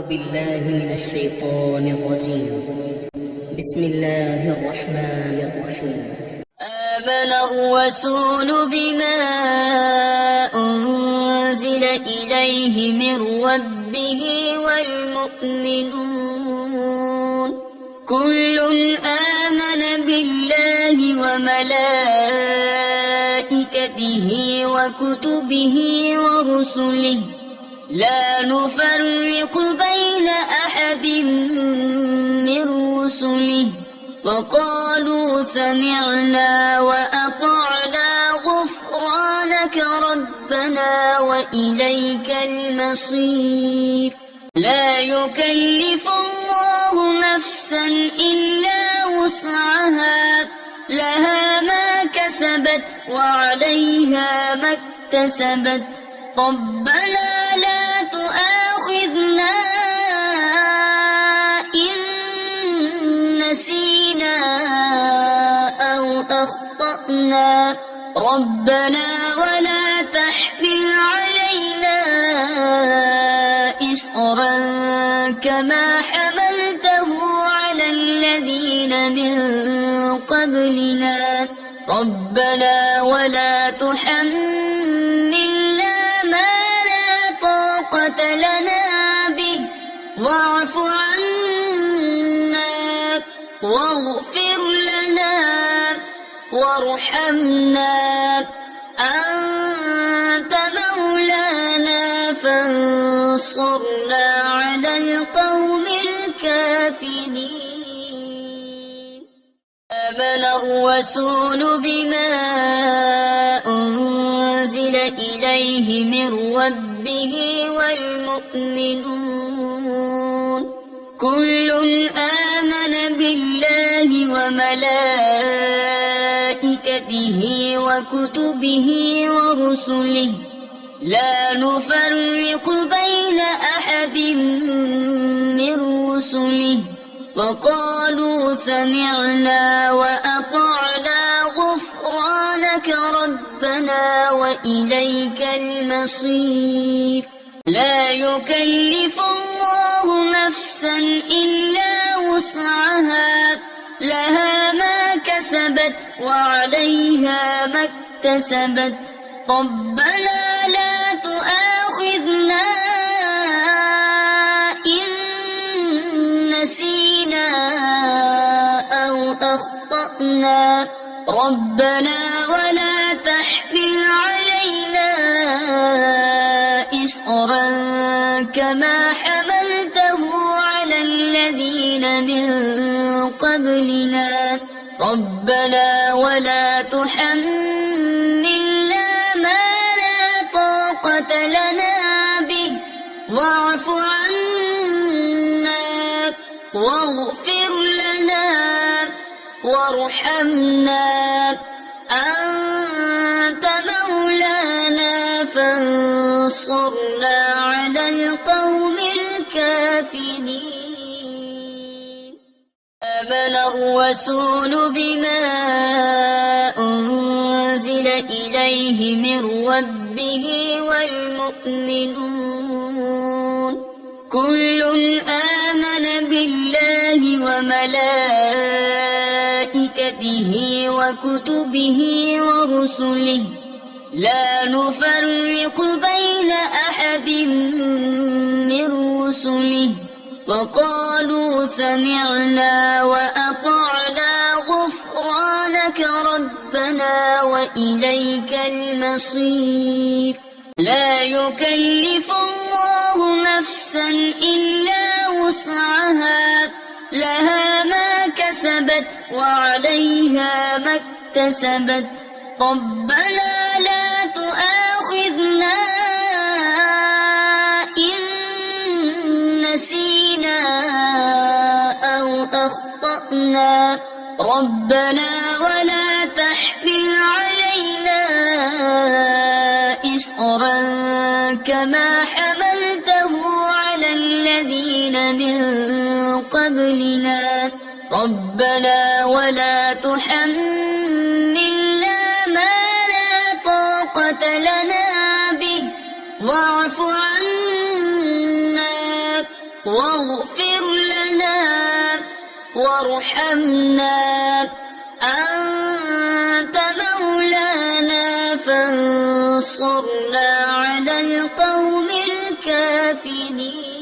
بالله من الشيطان الرجيم. بسم الله الرحمن الرحيم. آمن الرسول بما أنزل إليه من ربه والمؤمنون كل آمن بالله وملائكته وكتبه ورسله لا نفرق بين أحد من رسله وقالوا سمعنا وأطعنا غفرانك ربنا وإليك المصير. لا يكلف الله نفسا إلا وسعها لها ما كسبت وعليها ما اكتسبت ربنا لا تؤاخذنا إن نسينا أو أخطأنا ربنا ولا تحمل علينا إصرا كما حملته على الذين من قبلنا ربنا ولا تحملنا ما لا طاقة لنا به واعف عنا واغفر لنا وارحمنا أنت مولانا فانصرنا على القوم الكافرين. آمن الرسول بما أنزل إليه من ربه والمؤمنون كل آمن بالله وملائكته وكتبه ورسله لا نفرق بين أحد من رسله وقالوا سمعنا وأطعنا غفرانك ربنا وإليك المصير. لا يكلف الله نفسا إلا وسعها لها ما كسبت وعليها ما اكتسبت ربنا لا تؤاخذنا إن نسينا أو أخطأنا ربنا ولا تحمل علينا إصرا كما حملته على الذين من قبلنا ربنا ولا تحملنا ما لا طاقة لنا به واعف عنا واغفر لنا وارحمنا أنت مولانا فانصرنا على القوم الكافرين. آمن الرسول بما أنزل إليه من ربه والمؤمنون كل آمن بالله وملائكته وكتبه ورسله لا نفرق بين أحد من رسله وقالوا سمعنا وأطعنا غفرانك ربنا وإليك المصير. لا يكلف الله نفسا إلا وسعها لها ما كسبت وعليها ما اكتسبت ربنا لا تؤاخذنا إن نسينا أو أخطأنا ربنا ولا تحمل علينا إصرا كما حملته على الذين من قبلنا ربنا ولا تحملنا ما لا طاقة لنا به واعف عنا واغفر لنا وارحمنا أنت مولانا فانصرنا على القوم الكافرين.